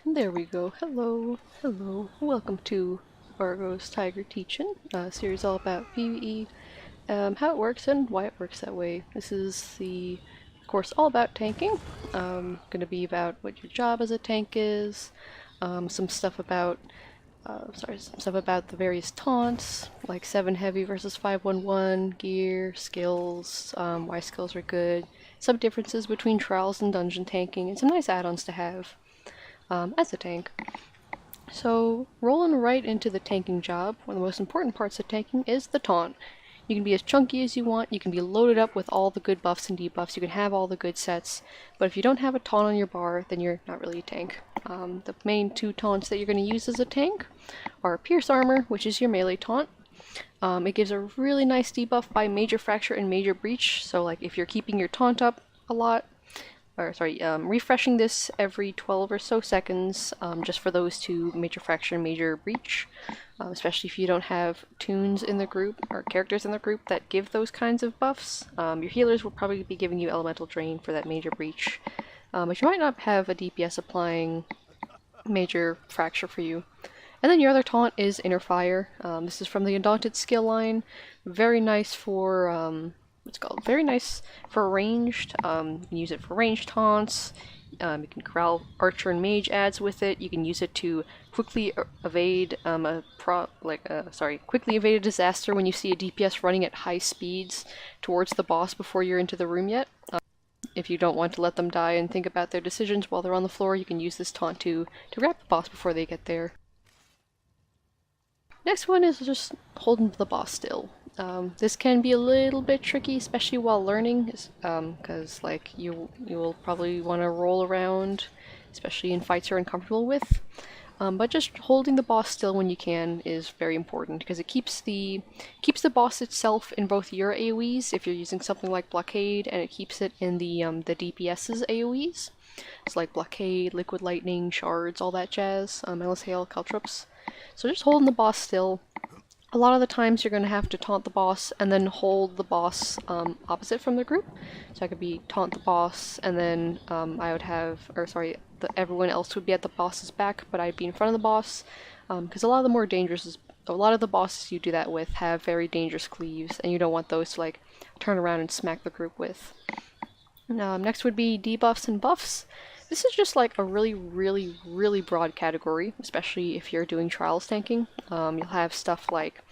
And there we go. Hello, hello. Welcome to Vargo's Tiger Teachin, a series all about PVE, how it works and why it works that way. This is the course all about tanking. Going to be about what your job as a tank is, some stuff about some stuff about the various taunts, like 7 heavy versus 511, gear, skills, why skills are good, some differences between trials and dungeon tanking, and some nice add-ons to have as a tank. So, rolling right into the tanking job, one of the most important parts of tanking is the taunt. You can be as chunky as you want, you can be loaded up with all the good buffs and debuffs, you can have all the good sets, but if you don't have a taunt on your bar, then you're not really a tank. The main two taunts that you're going to use as a tank are Pierce Armor, which is your melee taunt. It gives a really nice debuff by Major Fracture and Major Breach, so like if you're keeping your taunt up a lot, refreshing this every 12 or so seconds, just for those two, Major Fracture and Major Breach, especially if you don't have tunes in the group, or characters in the group that give those kinds of buffs. Your healers will probably be giving you Elemental Drain for that Major Breach, but you might not have a DPS applying Major Fracture for you. And then your other taunt is Inner Fire. This is from the Undaunted skill line. Very nice for very nice for ranged. You can use it for ranged taunts. You can corral archer and mage adds with it. You can use it to quickly evade quickly evade a disaster when you see a DPS running at high speeds towards the boss before you're into the room yet. If you don't want to let them die and think about their decisions while they're on the floor, you can use this taunt to grab the boss before they get there. Next one is just holding the boss still. This can be a little bit tricky, especially while learning, because like you will probably want to roll around, especially in fights you're uncomfortable with. But just holding the boss still when you can is very important because it keeps the boss itself in both your AoEs if you're using something like Blockade, and it keeps it in the DPS's AoEs. It's like Blockade, Liquid Lightning, Shards, all that jazz, Endless Hail, Caltrops. So just holding the boss still. A lot of the times you're going to have to taunt the boss and then hold the boss opposite from the group. So I could be taunt the boss and then I would have, everyone else would be at the boss's back, but I'd be in front of the boss. Because a lot of the bosses you do that with have very dangerous cleaves, and you don't want those to like turn around and smack the group with. Next would be debuffs and buffs. This is just like a really, really, really broad category, especially if you're doing trials tanking. You'll have stuff like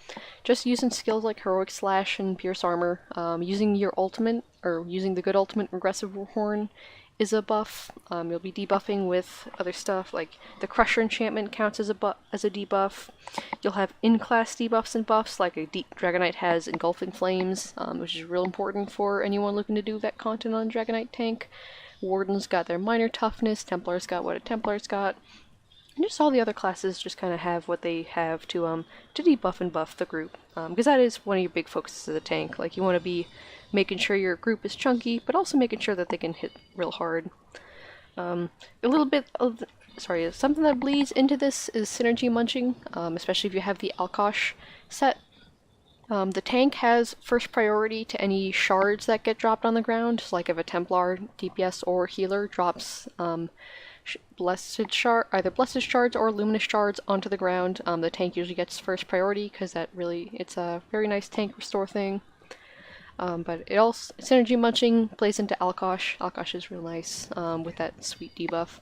just using skills like Heroic Slash and Pierce Armor, using your ultimate, or using the good ultimate Regressive Horn is a buff. You'll be debuffing with other stuff like the Crusher enchantment counts as a debuff. You'll have in-class debuffs and buffs like a Dragonite has Engulfing Flames, which is real important for anyone looking to do vet content on Dragonite tank. Warden's got their minor toughness, Templar's got what a Templar's got, and just all the other classes just kind of have what they have to debuff and buff the group, because that is one of your big focuses of the tank. Like, you want to be making sure your group is chunky, but also making sure that they can hit real hard. A little bit of, something that bleeds into this is synergy munching, especially if you have the Alkosh set. The tank has first priority to any shards that get dropped on the ground, so like if a Templar, DPS, or healer drops either blessed shards or luminous shards onto the ground, the tank usually gets first priority because it's a very nice tank restore thing. But it also, synergy munching plays into Alkosh. Alkosh is real nice with that sweet debuff.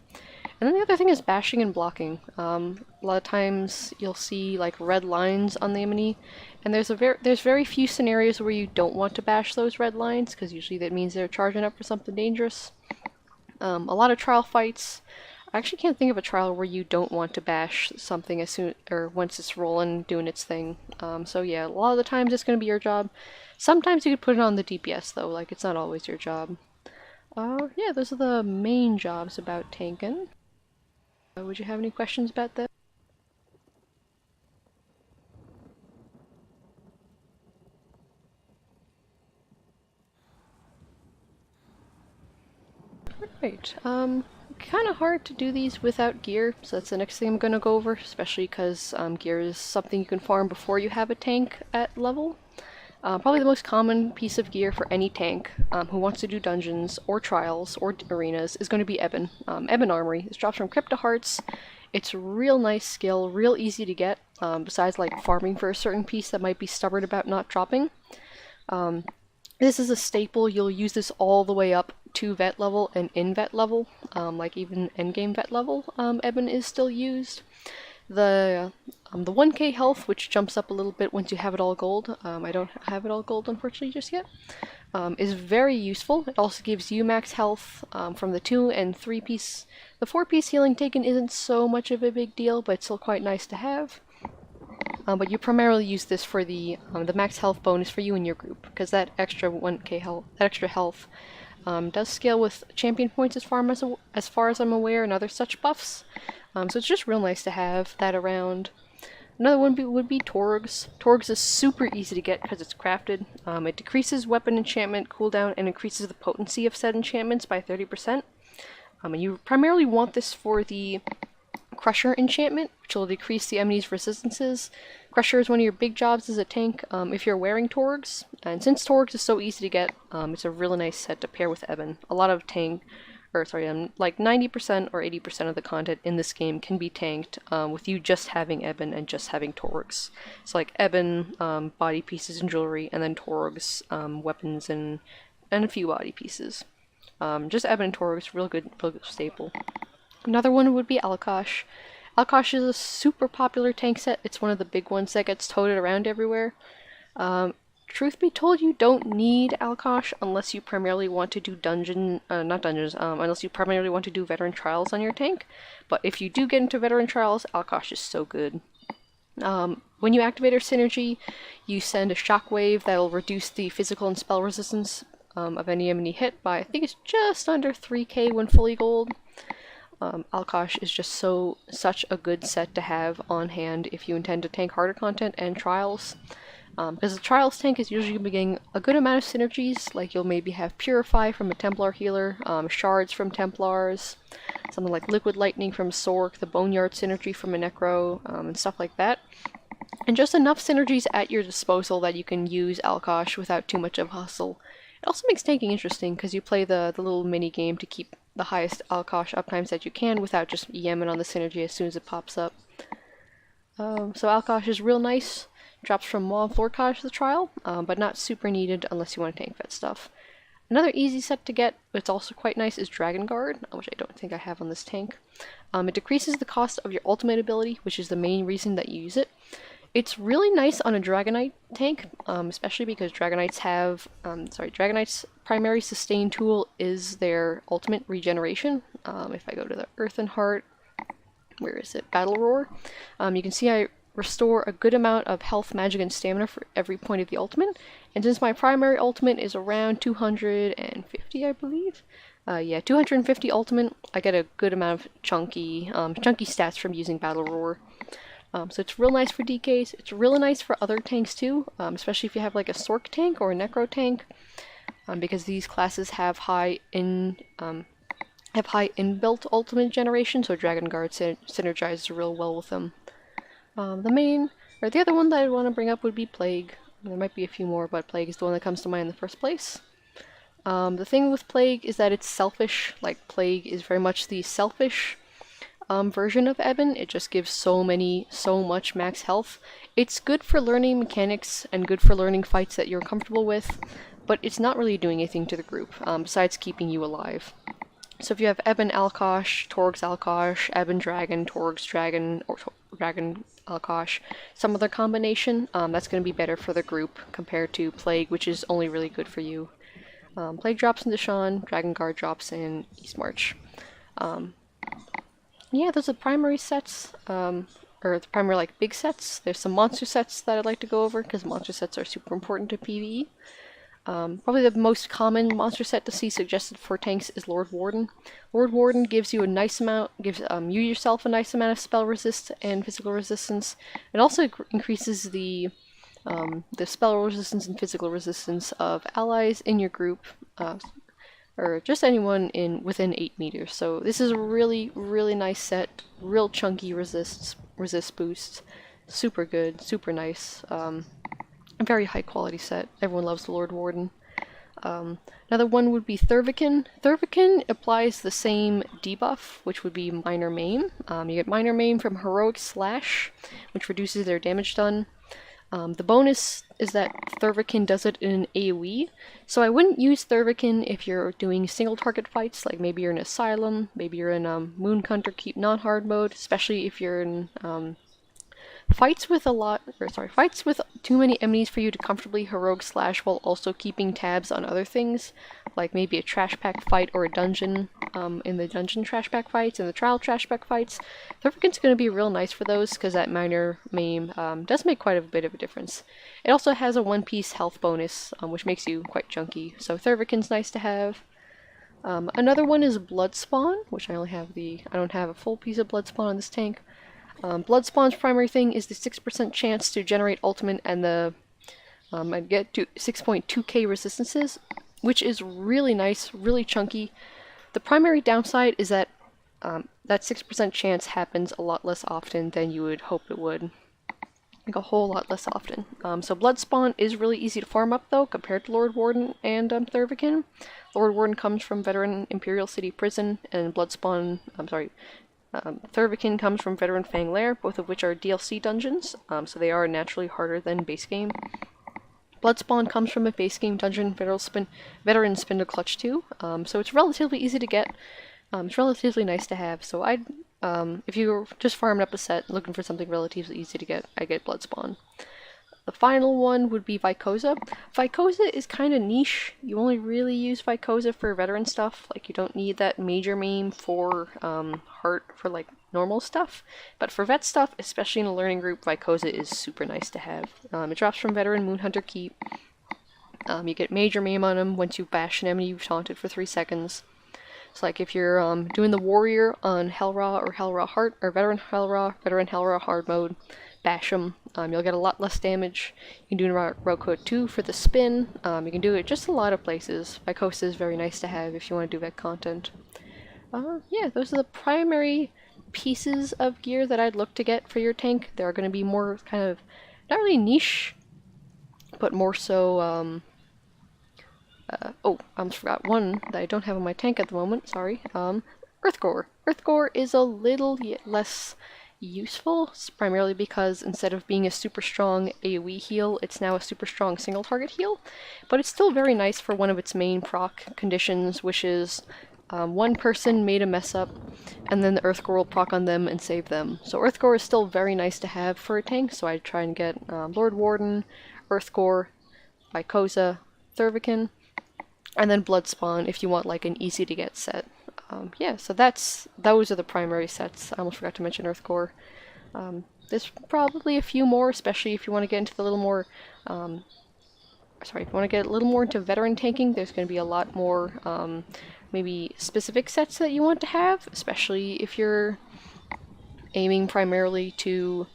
And then the other thing is bashing and blocking. A lot of times you'll see like red lines on the enemy, and there's very few scenarios where you don't want to bash those red lines, because usually that means they're charging up for something dangerous. A lot of trial fights, I actually can't think of a trial where you don't want to bash something once it's rolling, doing its thing. So yeah, a lot of the times it's going to be your job. Sometimes you could put it on the DPS though, like it's not always your job. Yeah, those are the main jobs about tanking. Would you have any questions about that? Right, kind of hard to do these without gear, so that's the next thing I'm going to go over, especially because gear is something you can farm before you have a tank at level. Probably the most common piece of gear for any tank who wants to do dungeons or trials or arenas is going to be Ebon. Ebon Armory. This drops from Crypto Hearts. It's a real nice skill, real easy to get, besides like farming for a certain piece that might be stubborn about not dropping. This is a staple. You'll use this all the way up to vet level and in vet level, like even endgame vet level. Ebon is still used. The 1k health, which jumps up a little bit once you have it all gold, I don't have it all gold unfortunately just yet, is very useful. It also gives you max health from the 2 and 3 piece. The 4-piece healing taken isn't so much of a big deal, but it's still quite nice to have. But you primarily use this for the max health bonus for you and your group, because that extra 1k health, that extra health, does scale with champion points as far as I'm aware, and other such buffs. So it's just real nice to have that around. Another one would be Torgs. Torgs is super easy to get because it's crafted. It decreases weapon enchantment cooldown and increases the potency of said enchantments by 30%. And you primarily want this for the Crusher enchantment, which will decrease the enemy's resistances. Crusher is one of your big jobs as a tank if you're wearing Torgs. And since Torgs is so easy to get, it's a really nice set to pair with Ebon. A lot of like 90% or 80% of the content in this game can be tanked with you just having Ebon and just having Torgs. So like Ebon, body pieces and jewelry, and then Torgs, weapons and a few body pieces. Just Ebon and Torgs, real good staple. Another one would be Alkosh. Alkosh is a super popular tank set. It's one of the big ones that gets toted around everywhere. Truth be told, you don't need Alkosh unless you primarily want to do unless you primarily want to do veteran trials on your tank. But if you do get into veteran trials, Alkosh is so good. When you activate her synergy, you send a shockwave that'll reduce the physical and spell resistance of any enemy hit by, I think it's just under 3k when fully gold. Alkosh is just such a good set to have on hand if you intend to tank harder content and trials. Because the Trials tank is usually getting a good amount of synergies, like you'll maybe have Purify from a Templar healer, Shards from Templars, something like Liquid Lightning from Sork, the Boneyard synergy from a Necro, and stuff like that. And just enough synergies at your disposal that you can use Alkosh without too much of a hustle. It also makes tanking interesting, because you play the little mini game to keep the highest Alkosh uptimes that you can without just yamming on the synergy as soon as it pops up. So Alkosh is real nice. Drops from Maw and Lord Cottage the trial, but not super needed unless you want to tank vet stuff. Another easy set to get, but it's also quite nice, is Dragon Guard, which I don't think I have on this tank. It decreases the cost of your ultimate ability, which is the main reason that you use it. It's really nice on a Dragonite tank, especially because Dragonites have, Dragonite's primary sustain tool is their ultimate regeneration. If I go to the Earthen Heart, where is it? Battle Roar. You can see I restore a good amount of health, magic, and stamina for every point of the ultimate. And since my primary ultimate is around 250, I believe, 250 ultimate, I get a good amount of chunky stats from using Battle Roar. So it's real nice for DKs. It's really nice for other tanks too, especially if you have like a Sork tank or a Necro tank, because these classes have high inbuilt ultimate generation, so Dragon Guard synergizes real well with them. The other one that I want to bring up would be Plague. There might be a few more, but Plague is the one that comes to mind in the first place. The thing with Plague is that it's selfish. Like, Plague is very much the selfish version of Ebon. It just gives so much max health. It's good for learning mechanics and good for learning fights that you're comfortable with, but it's not really doing anything to the group, besides keeping you alive. So if you have Ebon Alkosh, Torgs Alkosh, Ebon Dragon, Torgs Dragon, or Dragon Alkosh, some other combination, that's going to be better for the group compared to Plague, which is only really good for you. Plague drops in Deshawn, Dragon Guard drops in Eastmarch. Yeah, those are the primary sets, or the primary like big sets. There's some monster sets that I'd like to go over, because monster sets are super important to PvE. Probably the most common monster set to see suggested for tanks is Lord Warden. Lord Warden gives you a nice amount, gives you yourself a nice amount of spell resist and physical resistance. It also increases the spell resistance and physical resistance of allies in your group, or just anyone within 8 meters. So this is a really, really nice set, real chunky resist boost, super good, super nice. A very high quality set. Everyone loves the Lord Warden. Another one would be Thurvikin. Thurvikin applies the same debuff, which would be Minor Maim. You get Minor Maim from Heroic Slash, which reduces their damage done. The bonus is that Thurvikin does it in an AoE, so I wouldn't use Thurvikin if you're doing single target fights, like maybe you're in Asylum, maybe you're in Moonhunter Keep non-hard mode, especially if you're in fights with fights with too many enemies for you to comfortably heroic slash while also keeping tabs on other things, like maybe a trash pack fight or a dungeon, in the dungeon trash pack fights and the trial trash pack fights. Thurvikin's going to be real nice for those because that minor maim does make quite a bit of a difference. It also has a one-piece health bonus, which makes you quite chunky, so Thurvikin's nice to have. Another one is Bloodspawn, which I don't have a full piece of Bloodspawn on this tank. Bloodspawn's primary thing is the 6% chance to generate ultimate and the and get to 6.2k resistances, which is really nice, really chunky. The primary downside is that that 6% chance happens a lot less often than you would hope it would. Like a whole lot less often. So Bloodspawn is really easy to farm up though, compared to Lord Warden and Thurvikin. Lord Warden comes from Veteran Imperial City Prison, and Thurvikin comes from Veteran Fang Lair, both of which are DLC dungeons, so they are naturally harder than base game. Bloodspawn comes from a base game dungeon, Veteran Spindle Clutch 2, so it's relatively easy to get. It's relatively nice to have, so if you're just farming up a set, looking for something relatively easy to get, I get Bloodspawn. The final one would be Vycosa. Vycosa is kind of niche. You only really use Vycosa for veteran stuff. Like, you don't need that major maim for heart for like normal stuff. But for vet stuff, especially in a learning group, Vycosa is super nice to have. It drops from Veteran Moonhunter Keep. You get major maim on them once you bash an enemy you've taunted for 3 seconds. So like if you're doing the warrior on Hellraw or Hellraw Heart, or Veteran Hellraw hard mode, bash them. You'll get a lot less damage. You can do Roko 2 for the spin. You can do it just a lot of places. Vycosa is very nice to have if you want to do vet content. Yeah, those are the primary pieces of gear that I'd look to get for your tank. There are going to be more kind of, not really niche, but more so, I almost forgot one that I don't have on my tank at the moment, sorry. Earthgore. Earthgore is a little less useful, primarily because instead of being a super strong AoE heal, it's now a super strong single target heal, but it's still very nice for one of its main proc conditions, which is one person made a mess up, and then the Earthgore will proc on them and save them. So Earthgore is still very nice to have for a tank, so I try and get Lord Warden, Earthgore, Vycosa, Thurvikin, and then Bloodspawn if you want like an easy to get set. Yeah, so those are the primary sets. I almost forgot to mention Earthgore. There's probably a few more, especially if you want to get into the little more, if you want to get a little more into veteran tanking. There's going to be a lot more, maybe specific sets that you want to have, especially if you're aiming primarily to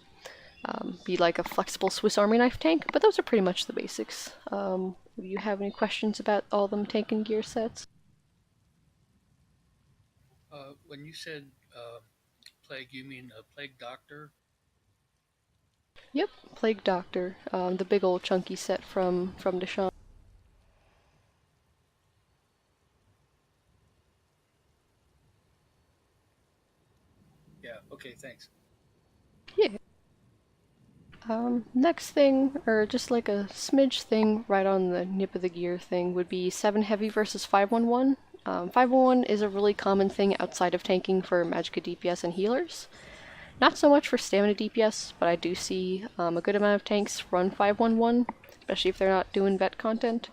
be like a flexible Swiss Army knife tank. But those are pretty much the basics. Do you have any questions about all them tank and gear sets? When you said plague, you mean a plague doctor? Yep, Plague Doctor, the big old chunky set from Deshaun. Yeah. Okay. Thanks. Yeah. Next thing, or just like a smidge thing right on the nip of the gear thing, would be 7 heavy versus 511. 511 is a really common thing outside of tanking for Magicka DPS and healers. Not so much for stamina DPS, but I do see a good amount of tanks run 511, especially if they're not doing vet content.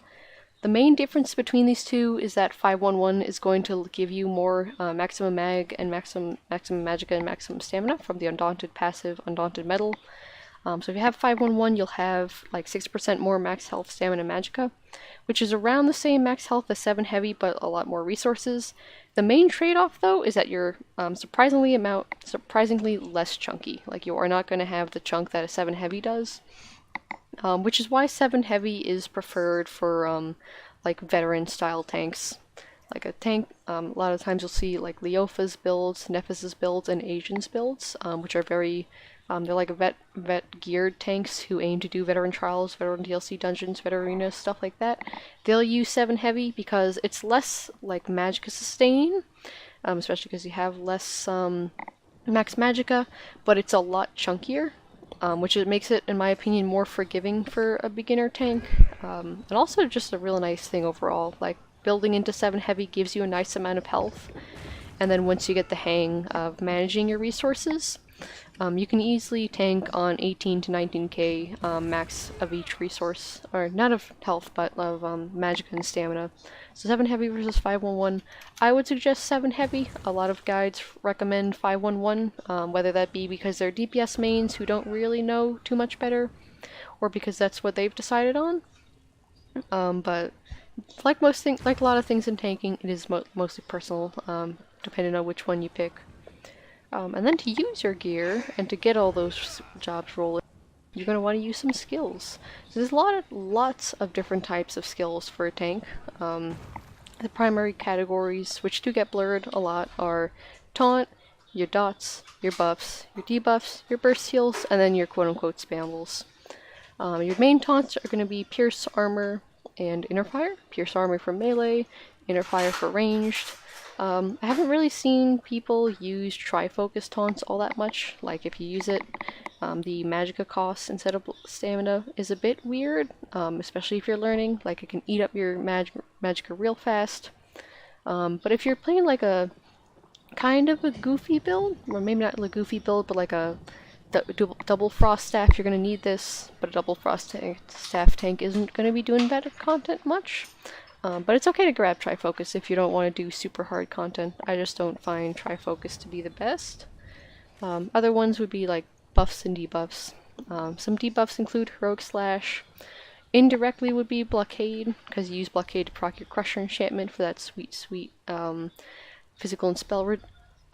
The main difference between these two is that 511 is going to give you more maximum mag and maximum magicka and maximum stamina from the Undaunted passive, Undaunted Metal. So if you have 511, you'll have like 6% more max health, stamina, magicka, which is around the same max health as 7 heavy, but a lot more resources. The main trade-off, though, is that you're surprisingly less chunky. Like, you are not going to have the chunk that a 7 heavy does, which is why 7 heavy is preferred for like veteran-style tanks. like a tank. A lot of times you'll see like Leofa's builds, Nephis' builds, and Asian's builds, which are very they're like vet geared tanks who aim to do veteran trials, veteran DLC dungeons, veteran arenas, stuff like that. They'll use 7 heavy because it's less like magicka sustain, especially because you have less max magicka, but it's a lot chunkier, which makes it, in my opinion, more forgiving for a beginner tank. And also just a real nice thing overall. Like building into 7 heavy gives you a nice amount of health, and then once you get the hang of managing your resources, you can easily tank on 18 to 19k max of each resource, or not of health, but of magic and stamina. So 7 heavy versus 511. I would suggest 7 heavy. A lot of guides recommend 511, whether that be because they're DPS mains who don't really know too much better, or because that's what they've decided on. But like most things, like a lot of things in tanking, it is mostly personal, depending on which one you pick. And then to use your gear and to get all those jobs rolling, you're going to want to use some skills. So there's lots of different types of skills for a tank. The primary categories, which do get blurred a lot, are taunt, your dots, your buffs, your debuffs, your burst heals, and then your quote-unquote spambles. Your main taunts are going to be Pierce Armor and Inner Fire. Pierce Armor for melee, Inner Fire for ranged. I haven't really seen people use Tri-Focus taunts all that much. Like if you use it, the magicka cost instead of stamina is a bit weird, especially if you're learning. Like it can eat up your magicka real fast. But if you're playing like a kind of a goofy build, or maybe not a goofy build, but like a double frost staff, you're going to need this, but a double frost staff tank isn't going to be doing better content much. But it's okay to grab Trifocus if you don't want to do super hard content. I just don't find Trifocus to be the best. Other ones would be like buffs and debuffs. Some debuffs include Heroic Slash. Indirectly would be Blockade, because you use Blockade to proc your Crusher enchantment for that sweet physical and spell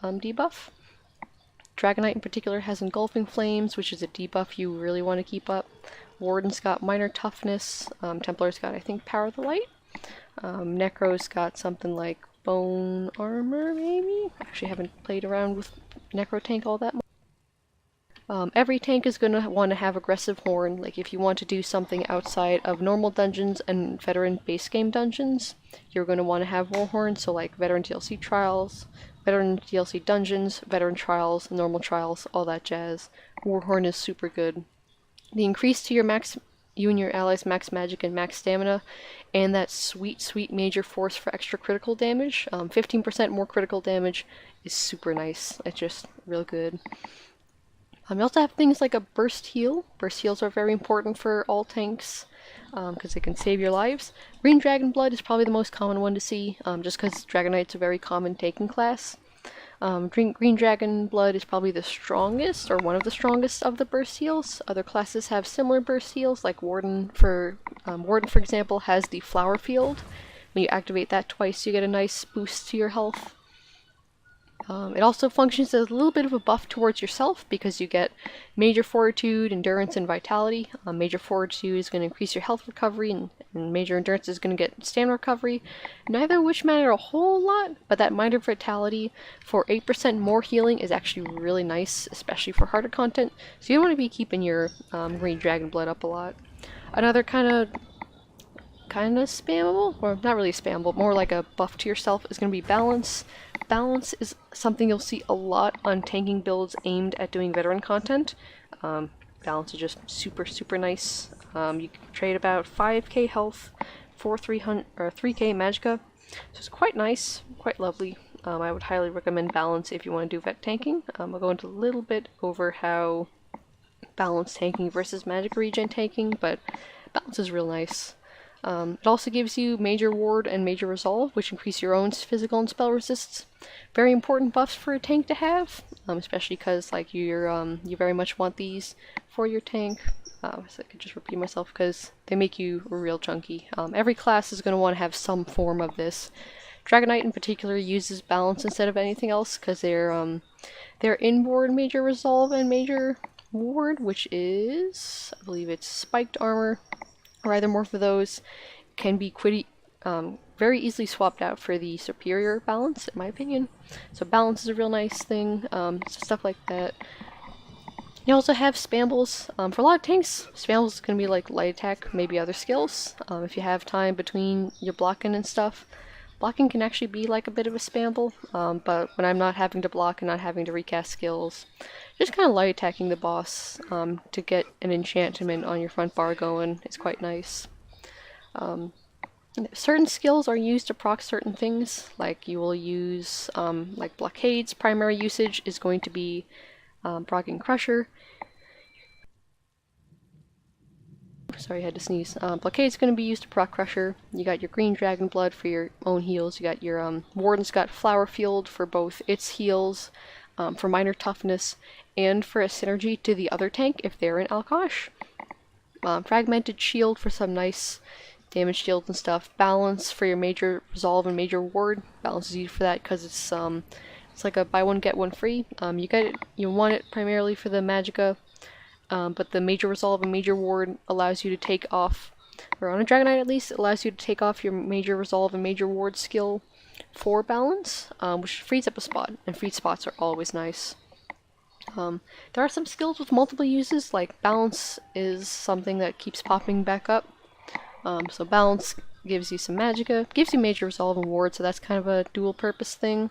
debuff. Dragonite in particular has Engulfing Flames, which is a debuff you really want to keep up. Warden's got Minor Toughness. Templar's got, I think, Power of the Light. Necro's got something like Bone Armor, maybe? Actually, haven't played around with Necro Tank all that much. Every tank is going to want to have Aggressive Horn. Like, if you want to do something outside of normal dungeons and veteran base game dungeons, you're going to want to have Warhorn. So, like, veteran DLC trials, veteran DLC dungeons, veteran trials, normal trials, all that jazz. Warhorn is super good. The increase to your max, you and your allies' max magic and max stamina, and that sweet major force for extra critical damage. 15% more critical damage is super nice. It's just real good. You also have things like a burst heal. Burst heals are very important for all tanks because they can save your lives. Green Dragon Blood is probably the most common one to see, just because Dragonite's a very common tanking class. Green Dragon Blood is probably the strongest, or one of the strongest of the burst heals. Other classes have similar burst heals, like Warden, for example, has the Flower Field. When you activate that twice, you get a nice boost to your health. It also functions as a little bit of a buff towards yourself because you get Major Fortitude, Endurance, and Vitality. Major Fortitude is going to increase your health recovery, and Major Endurance is going to get stamina recovery. Neither of which matter a whole lot, but that Minor Vitality for 8% more healing is actually really nice, especially for harder content. So you don't want to be keeping your Green Dragon Blood up a lot. Another kind of spammable, or not really spammable, more like a buff to yourself, is going to be Balance. Balance is something you'll see a lot on tanking builds aimed at doing veteran content. Balance is just super nice. You can trade about 5k health for 300 or 3k magicka, so it's quite nice, quite lovely. I would highly recommend Balance if you want to do vet tanking. I'll go into a little bit over how Balance tanking versus magic regen tanking, but Balance is real nice. It also gives you Major Ward and Major Resolve, which increase your own physical and spell resists. Very important buffs for a tank to have, especially because like you very much want these for your tank. So I could just repeat myself because they make you real chunky. Every class is going to want to have some form of this. Dragonite in particular uses Balance instead of anything else because they're inboard Major Resolve and Major Ward, which is, I believe it's Spiked Armor, or either more for those, can be very easily swapped out for the superior balance, in my opinion. So balance is a real nice thing, stuff like that. You also have spambles. For a lot of tanks, spambles is going to be like light attack, maybe other skills. If you have time between your blocking and stuff. Blocking can actually be like a bit of a spamble, but when I'm not having to block and not having to recast skills, just kind of light attacking the boss to get an enchantment on your front bar going is quite nice. Certain skills are used to proc certain things, like you will use, like blockades, primary usage is going to be proccing Crusher. Sorry, I had to sneeze. Blockade's going to be used to proc Crusher. You got your Green Dragon Blood for your own heals. You got your Warden's got Flower Field for both its heals, for minor toughness, and for a synergy to the other tank if they're in Alkosh. Fragmented Shield for some nice damage shields and stuff. Balance for your major resolve and major ward. Balance is used for that because it's like a buy one get one free. You want it primarily for the Magicka. But the major resolve and major ward allows you to take off, or on a Dragonite at least, it allows you to take off your major resolve and major ward skill for balance, which frees up a spot, and free spots are always nice. There are some skills with multiple uses, like balance is something that keeps popping back up. So balance gives you some magicka, gives you major resolve and ward, so that's kind of a dual purpose thing.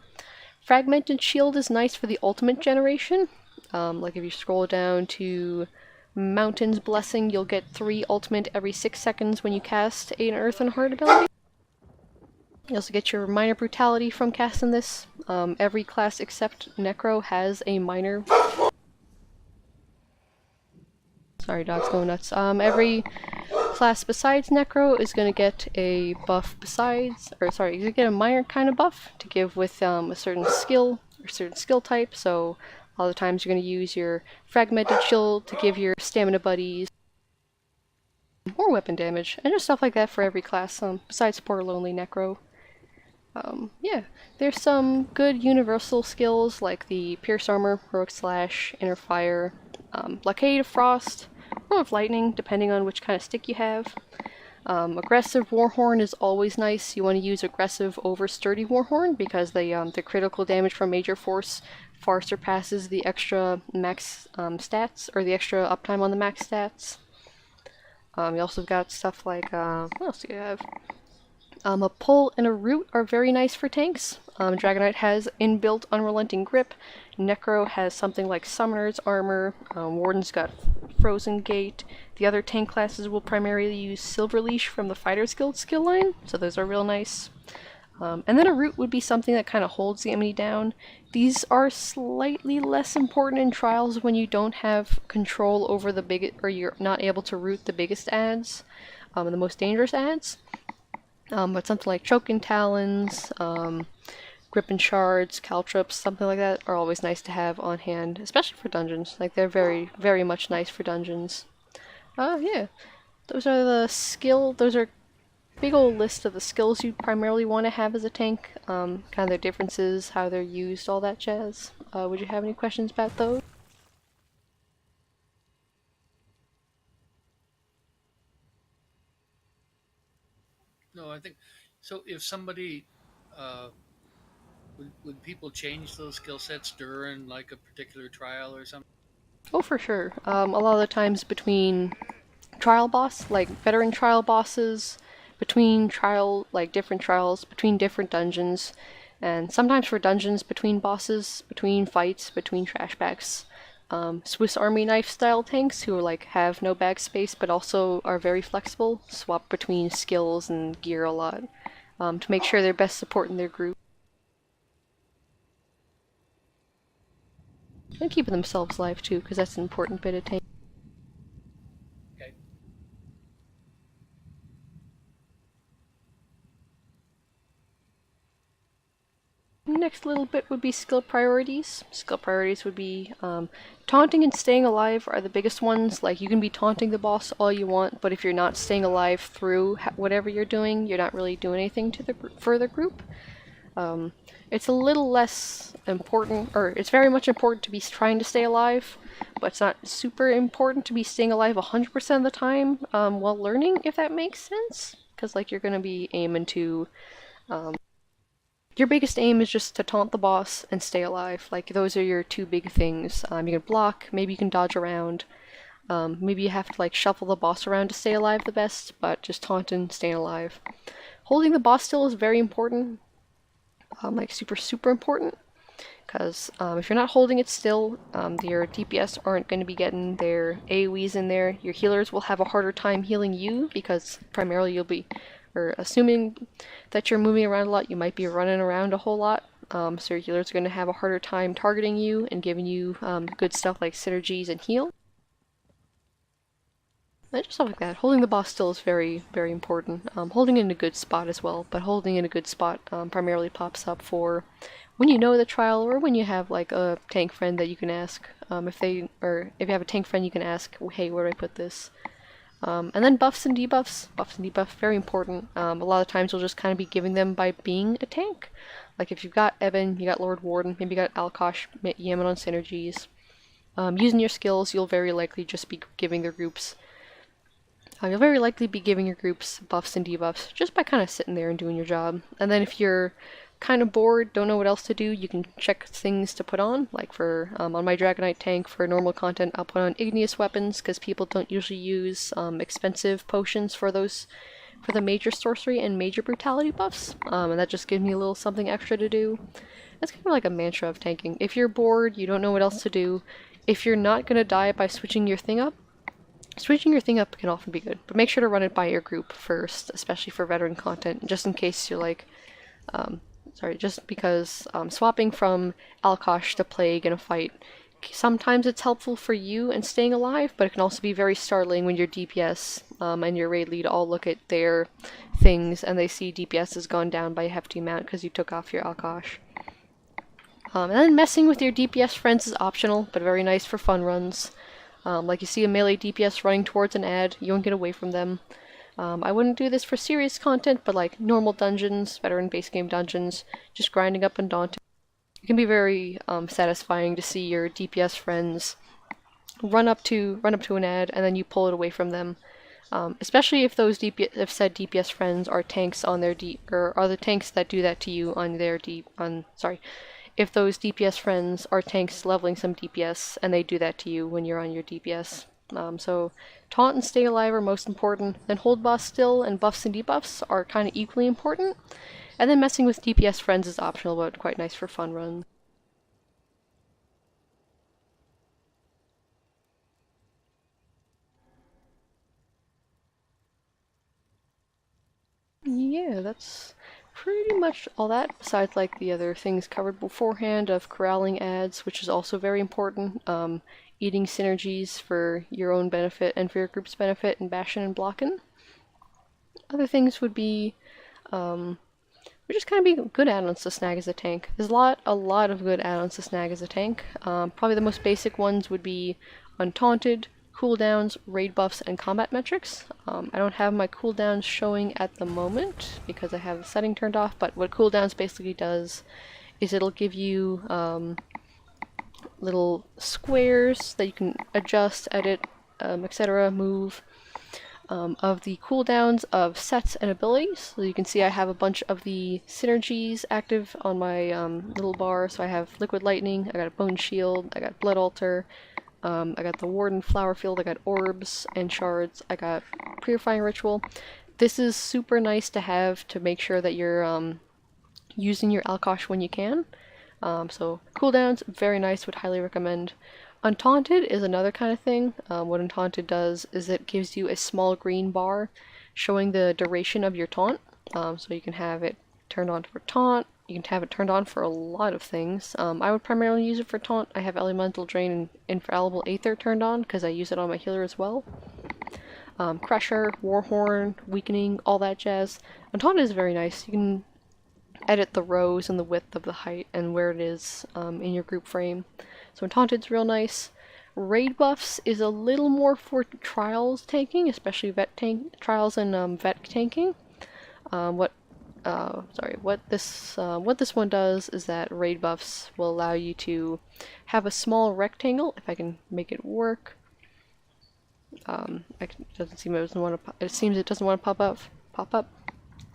Fragmented shield is nice for the ultimate generation. Like if you scroll down to Mountain's Blessing, you'll get 3 ultimate every 6 seconds when you cast an Earth and Heart ability. You also get your minor brutality from casting this. Every class except Necro has a minor. Sorry, dog's going nuts. Every class besides Necro is going to get a buff besides, or sorry, you get a minor kind of buff to give with a certain skill or certain skill type. So a lot of times you're going to use your Fragmented Shield to give your stamina buddies more weapon damage, and just stuff like that for every class, besides Poor Lonely Necro. Yeah, there's some good universal skills like the Pierce Armor, Heroic Slash, Inner Fire, Blockade of Frost, or of Lightning, depending on which kind of stick you have. Aggressive Warhorn is always nice. You want to use aggressive over sturdy Warhorn because the critical damage from Major Force far surpasses the extra max stats, or the extra uptime on the max stats. You also got stuff like, what else do you have? A pull and a root are very nice for tanks. Dragonite has inbuilt Unrelenting Grip. Necro has something like Summoner's Armor. Warden's got Frozen Gate. The other tank classes will primarily use Silver Leash from the Fighters Guild skill line, so those are real nice. And then a root would be something that kind of holds the enemy down. These are slightly less important in trials when you don't have control over the biggest, or you're not able to root the biggest ads, the most dangerous ads. But something like Choking Talons, Gripping Shards, Caltrops, something like that are always nice to have on hand, especially for dungeons. Like, they're very, very much nice for dungeons. Yeah. Those are big old list of the skills you primarily want to have as a tank, kind of their differences, how they're used, all that jazz. Would you have any questions about those? No, I think so. If somebody would people change those skill sets during like a particular trial or something? Oh, for sure. A lot of the times between trial boss, like veteran trial bosses, between trial, like different trials, between different dungeons, and sometimes for dungeons between bosses, between fights, between trash packs. Swiss Army knife style tanks who like have no bag space but also are very flexible, swap between skills and gear a lot, to make sure they're best supporting their group. And keeping themselves alive too, because that's an important bit of tank. Okay. Next little bit would be skill priorities. Skill priorities would be taunting and staying alive are the biggest ones. Like, you can be taunting the boss all you want, but if you're not staying alive through whatever you're doing, you're not really doing anything to the for the group. It's a little less important, or it's very much important to be trying to stay alive, but it's not super important to be staying alive 100% of the time while learning, if that makes sense. because like you're gonna be aiming to your biggest aim is just to taunt the boss and stay alive. Like those are your two big things. You can block, maybe you can dodge around. Maybe you have to like shuffle the boss around to stay alive the best, but just taunting, staying alive. Holding the boss still is very important, like super important. Because if you're not holding it still, your DPS aren't going to be getting their AoEs in there. Your healers will have a harder time healing you because primarily you'll be, or assuming that you're moving around a lot, you might be running around a whole lot. So your healers are going to have a harder time targeting you and giving you good stuff like synergies and heal. And just stuff like that. Holding the boss still is very important. Holding it in a good spot as well, but holding in a good spot primarily pops up for when you know the trial or when you have like a tank friend that you can ask. If you have a tank friend, you can ask, hey, where do I put this? And then buffs and debuffs. Buffs and debuffs, very important. A lot of times you'll just kind of be giving them by being a tank. Like if you've got Evan, you got Lord Warden, maybe you got Alkosh, Yaman on synergies. Using your skills, you'll very likely just be giving their groups you'll very likely be giving your groups buffs and debuffs just by kind of sitting there and doing your job. And then if you're kind of bored, don't know what else to do, you can check things to put on. Like for on my Dragonite tank for normal content, I'll put on igneous weapons because people don't usually use expensive potions for the major sorcery and major brutality buffs. And that just gives me a little something extra to do. That's kind of like a mantra of tanking. If you're bored, you don't know what else to do. If you're not gonna die by switching your thing up, switching your thing up can often be good, but make sure to run it by your group first, especially for veteran content, just in case you're like, just because swapping from Alkosh to Plague in a fight, sometimes it's helpful for you and staying alive, but it can also be very startling when your DPS and your raid lead all look at their things and they see DPS has gone down by a hefty amount because you took off your Alkosh. And then messing with your DPS friends is optional, but very nice for fun runs. Like you see a melee DPS running towards an ad, you won't get away from them. I wouldn't do this for serious content, but like normal dungeons, veteran base game dungeons, just grinding up and daunting. It can be very satisfying to see your DPS friends run up to an ad and then you pull it away from them. Especially if those if said DPS friends are tanks on their or are the tanks that do that to you on their if those DPS friends are tanks leveling some DPS and they do that to you when you're on your DPS. So taunt and stay alive are most important, then hold boss still and buffs and debuffs are kind of equally important, and then messing with DPS friends is optional but quite nice for fun runs. Yeah, that's pretty much all that, besides like the other things covered beforehand of corralling ads, which is also very important, eating synergies for your own benefit and for your group's benefit, and bashing and blocking. Other things would be, just kind of be good add-ons to snag as a tank. There's a lot of good add-ons to snag as a tank. Probably the most basic ones would be Untaunted, cooldowns, raid buffs, and combat metrics. I don't have my cooldowns showing at the moment because I have the setting turned off, but what cooldowns basically does is it'll give you little squares that you can adjust, edit, etc., move, of the cooldowns of sets and abilities. So you can see I have a bunch of the synergies active on my little bar. So I have Liquid Lightning, I got a Bone Shield, I got Blood Altar, I got the Warden Flower Field, I got Orbs and Shards, I got Purifying Ritual. This is super nice to have to make sure that you're using your Alkosh when you can. So cooldowns, very nice, would highly recommend. Untaunted is another kind of thing. What Untaunted does is it gives you a small green bar showing the duration of your taunt. So you can have it turned on for taunt, you can have it turned on for a lot of things. I would primarily use it for taunt. I have Elemental Drain and Infallible Aether turned on because I use it on my healer as well. Crusher, Warhorn, Weakening, all that jazz. Untaunted is very nice. You can edit the rows and the width of the height and where it is in your group frame. So Untaunted's real nice. Raid buffs is a little more for trials tanking, especially trials and vet tanking. What this one does is that raid buffs will allow you to have a small rectangle, if I can make it work. It seems it doesn't want to pop up. pop up.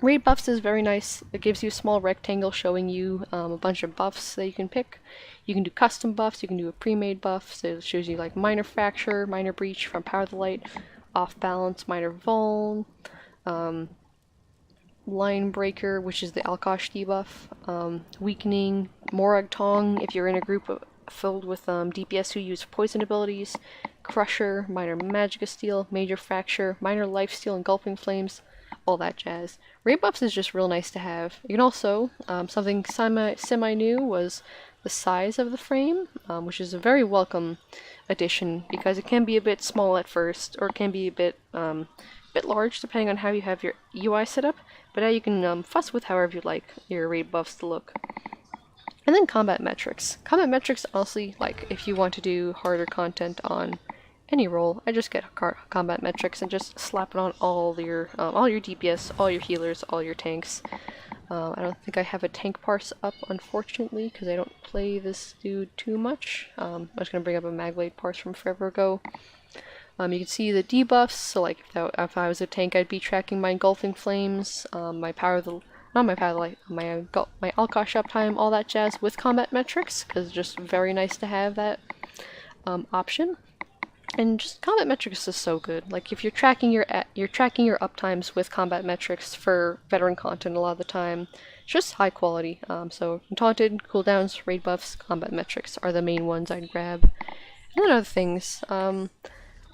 Raid buffs is very nice. It gives you a small rectangle showing you a bunch of buffs that you can pick. You can do custom buffs, you can do a pre-made buff, so it shows you like minor fracture, minor breach from Power of the Light, off balance, minor vuln, line breaker, which is the Alkosh debuff, weakening, Morag Tong if you're in a group filled with DPS who use poison abilities, crusher, minor magicka steal, major fracture, minor life steal, engulfing flames, all that jazz. Raid buffs is just real nice to have. You can also, something semi-new was the size of the frame, which is a very welcome addition because it can be a bit small at first, or it can be a bit large depending on how you have your UI set up, but now you can fuss with however you like your raid buffs to look. And then combat metrics. Combat metrics, honestly, like if you want to do harder content on any role, I just get combat metrics and just slap it on all your DPS, all your healers, all your tanks. I don't think I have a tank parse up, unfortunately, because I don't play this dude too much. I was going to bring up a Magblade parse from forever ago. You can see the debuffs, so like if I was a tank, I'd be tracking my engulfing flames, my power of the, not my power of the light, my Alkosh uptime, all that jazz with combat metrics, because it's just very nice to have that option. And just combat metrics is so good. Like if you're tracking your uptimes with combat metrics for veteran content a lot of the time, it's just high quality. So taunted, cooldowns, raid buffs, combat metrics are the main ones I'd grab. And then other things.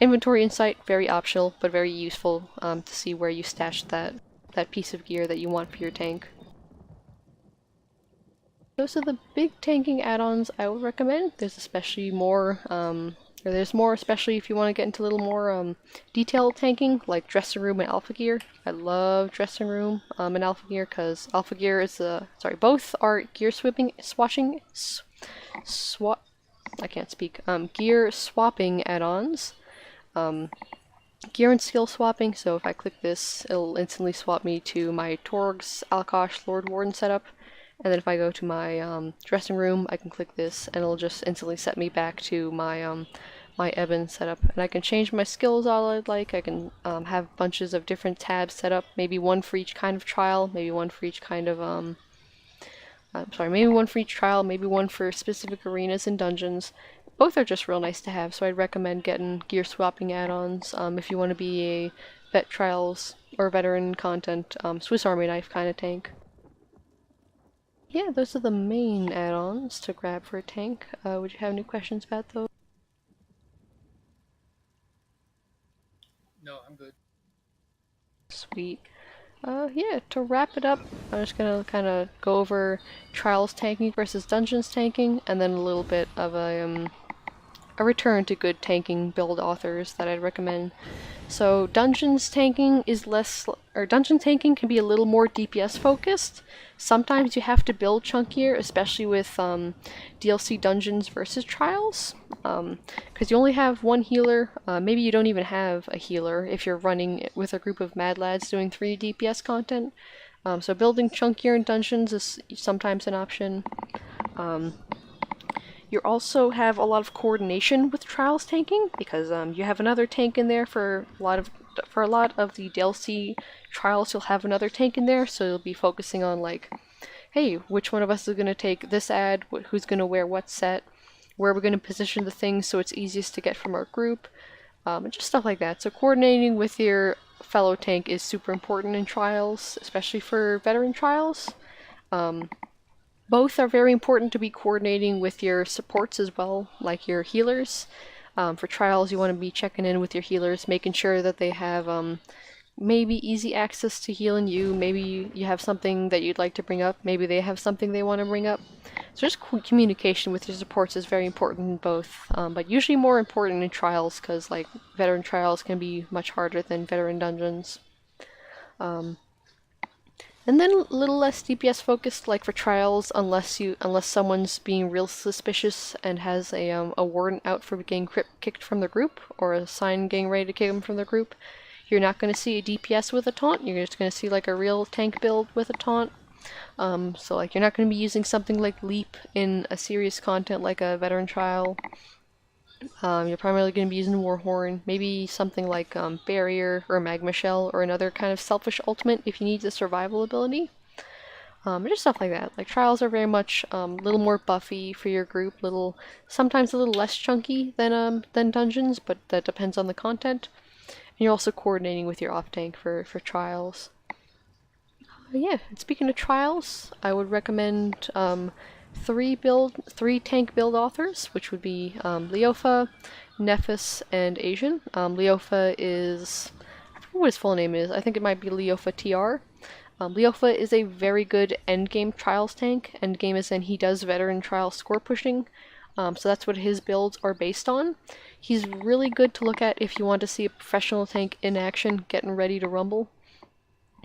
Inventory insight, very optional, but very useful to see where you stashed that piece of gear that you want for your tank. Those are the big tanking add-ons I would recommend. There's especially more, especially if you want to get into a little more detailed tanking, like dressing room and alpha gear. I love dressing room and alpha gear because alpha gear is both are gear gear swapping add-ons. Gear and skill swapping, so if I click this, it'll instantly swap me to my Torgs, Alkosh, Lord Warden setup, and then if I go to my dressing room, I can click this, and it'll just instantly set me back to my my Eben setup. And I can change my skills all I'd like. I can have bunches of different tabs set up, maybe one for each kind of trial, maybe one for each kind of maybe one for each trial, maybe one for specific arenas and dungeons. Both are just real nice to have, so I'd recommend getting gear swapping add-ons if you want to be a vet trials or veteran content Swiss Army knife kind of tank. Yeah, those are the main add-ons to grab for a tank. Would you have any questions about those? No, I'm good. Sweet. Yeah, to wrap it up, I'm just gonna kind of go over trials tanking versus dungeons tanking, and then a little bit of a return to good tanking build authors that I'd recommend. So dungeons tanking dungeon tanking can be a little more DPS focused. Sometimes you have to build chunkier, especially with DLC dungeons versus trials, because you only have one healer. Maybe you don't even have a healer if you're running with a group of mad lads doing 3 DPS content. So building chunkier in dungeons is sometimes an option. You also have a lot of coordination with trials tanking because you have another tank in there for a lot of the DLC trials. You'll have another tank in there, so you'll be focusing on like, hey, which one of us is going to take this ad? Who's going to wear what set? Where we're going to position the things so it's easiest to get from our group, and just stuff like that. So coordinating with your fellow tank is super important in trials, especially for veteran trials. Both are very important to be coordinating with your supports as well, like your healers. For trials, you want to be checking in with your healers, making sure that they have maybe easy access to healing you. Maybe you have something that you'd like to bring up. Maybe they have something they want to bring up. So just communication with your supports is very important in both, but usually more important in trials because like veteran trials can be much harder than veteran dungeons. And then a little less DPS focused, like for trials, unless someone's being real suspicious and has a warrant out for getting kicked from the group, or a sign getting ready to kick them from the group. You're not going to see a DPS with a taunt. You're just going to see like a real tank build with a taunt. So like you're not going to be using something like Leap in a serious content like a veteran trial. You're primarily going to be using Warhorn, maybe something like Barrier or Magma Shell or another kind of selfish ultimate if you need the survival ability. Or just stuff like that. Like trials are very much a little more buffy for your group, sometimes a little less chunky than dungeons, but that depends on the content. And you're also coordinating with your off tank for trials. Yeah, and speaking of trials, I would recommend three tank build authors, which would be Leofa, Nephis, and Asian. Leofa is I forget what his full name is. I think it might be Leofa TR. Leofa is a very good endgame trials tank. Endgame is in he does veteran trial score pushing, so that's what his builds are based on. He's really good to look at if you want to see a professional tank in action, getting ready to rumble.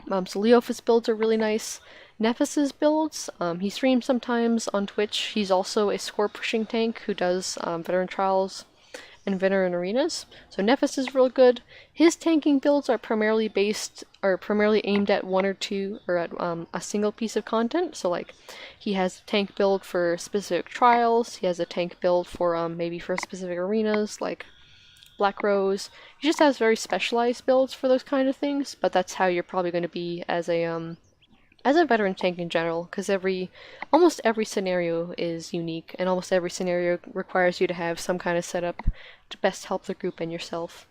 So Leofa's builds are really nice. Nephis's builds, he streams sometimes on Twitch. He's also a score pushing tank who does veteran trials and veteran arenas. So Nephis is real good. His tanking builds are primarily aimed at one or two or at a single piece of content. So like he has a tank build for specific trials. He has a tank build for maybe for specific arenas like Black Rose. He just has very specialized builds for those kind of things, but that's how you're probably going to be as a veteran tank in general, because almost every scenario is unique, and almost every scenario requires you to have some kind of setup to best help the group and yourself.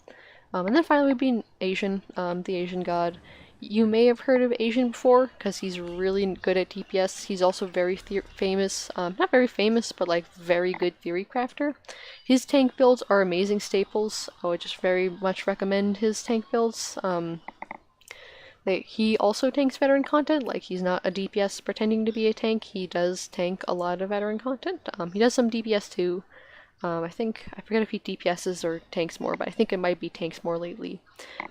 And then finally would be Asian, the Asian god. You may have heard of Asian before, because he's really good at DPS. He's also very famous, not very famous, but like very good theory crafter. His tank builds are amazing staples. I would just very much recommend his tank builds. He also tanks veteran content, like he's not a DPS pretending to be a tank. He does tank a lot of veteran content. He does some DPS too. I forget if he DPSs or tanks more, but I think it might be tanks more lately.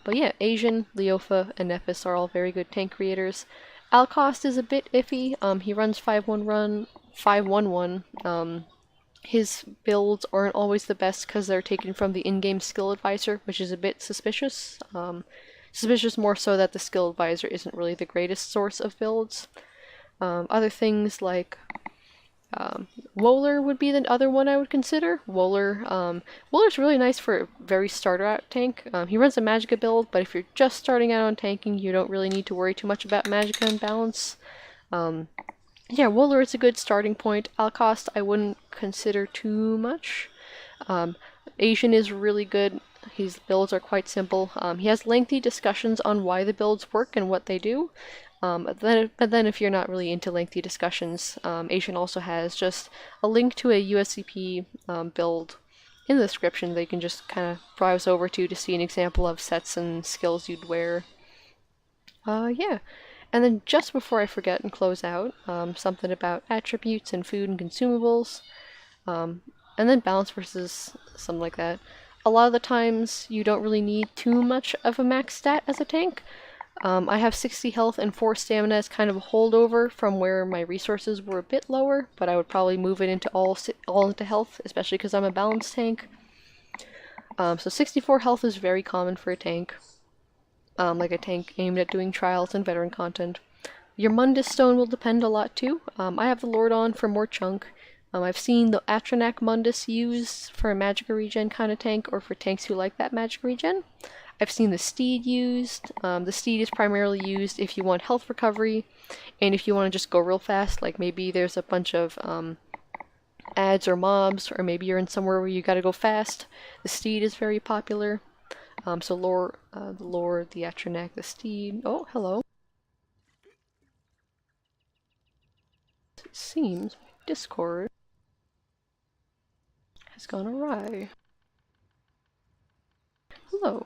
But yeah, Asian, Leofa, and Nephis are all very good tank creators. Alcost is a bit iffy. He runs 511. His builds aren't always the best because they're taken from the in-game skill advisor, which is a bit suspicious. Suspicious more so that the skill advisor isn't really the greatest source of builds. Other things like Woler would be the other one I would consider. Woler's really nice for a very starter out tank. He runs a Magicka build, but if you're just starting out on tanking, you don't really need to worry too much about Magicka and balance. Yeah, Woler is a good starting point. Alcost I wouldn't consider too much. Asian is really good. His builds are quite simple. He has lengthy discussions on why the builds work and what they do. But then if you're not really into lengthy discussions, Asian also has just a link to a USCP build in the description that you can just kind of browse over to see an example of sets and skills you'd wear. Yeah. And then just before I forget and close out, something about attributes and food and consumables. And then balance versus something like that. A lot of the times you don't really need too much of a max stat as a tank. I have 60 health and 4 stamina as kind of a holdover from where my resources were a bit lower, but I would probably move it into all into health, especially because I'm a balanced tank. So 64 health is very common for a tank, like a tank aimed at doing trials and veteran content. Your Mundus Stone will depend a lot too. I have the Lord on for more chunk. I've seen the Atronak Mundus used for a magic regen kind of tank, or for tanks who like that magic regen. I've seen the Steed used. The Steed is primarily used if you want health recovery, and if you want to just go real fast, like maybe there's a bunch of ads or mobs, or maybe you're in somewhere where you gotta go fast. The Steed is very popular. So the Lord, the Atronak, the Steed. Oh, hello. It seems Discord has gone awry. Hello.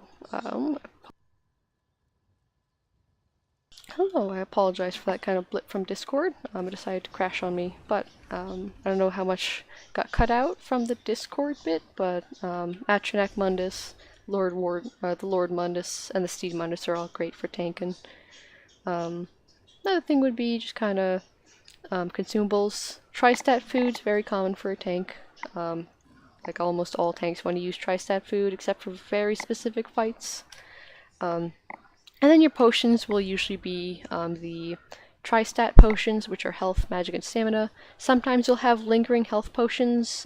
Hello, I apologize for that kind of blip from Discord. It decided to crash on me, but I don't know how much got cut out from the Discord bit, but Atronak Mundus, the Lord Mundus, and the Steed Mundus are all great for tanking. Another thing would be just kind of consumables. Tri-stat food's very common for a tank. Like almost all tanks want to use tri-stat food, except for very specific fights. And then your potions will usually be the Tri-stat potions, which are health, magic, and stamina. Sometimes you'll have lingering health potions.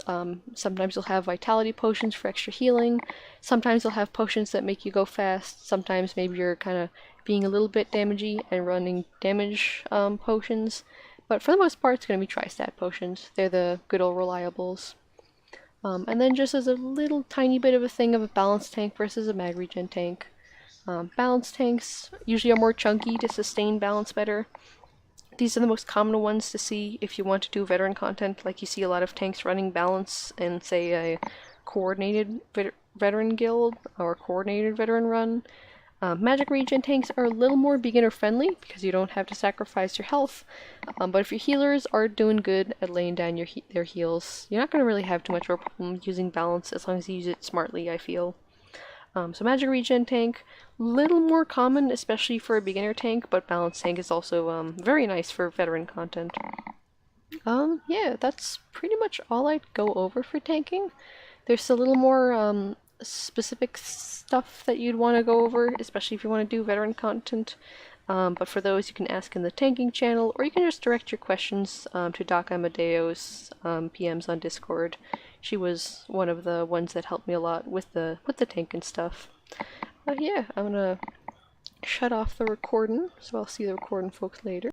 Sometimes you'll have vitality potions for extra healing. Sometimes you'll have potions that make you go fast. Sometimes maybe you're kind of being a little bit damagey and running damage potions. But for the most part, it's going to be tri-stat potions. They're the good old reliables. And then just as a little tiny bit of a thing of a balanced tank versus a mag regen tank. Balanced tanks usually are more chunky to sustain balance better. These are the most common ones to see if you want to do veteran content. Like you see a lot of tanks running balance in, say, a coordinated veteran guild or coordinated veteran run. Magic regen tanks are a little more beginner friendly because you don't have to sacrifice your health. But if your healers are doing good at laying down their heals, you're not going to really have too much of a problem using balance as long as you use it smartly, I feel. So magic regen tank, little more common, especially for a beginner tank, but balance tank is also very nice for veteran content. Yeah, that's pretty much all I'd go over for tanking. There's a little more specific stuff that you'd want to go over, especially if you want to do veteran content. But for those, you can ask in the tanking channel, or you can just direct your questions to Doc Amadeo's PMs on Discord. She was one of the ones that helped me a lot with the tank and stuff. Yeah, I'm gonna shut off the recording, so I'll see the recording folks later.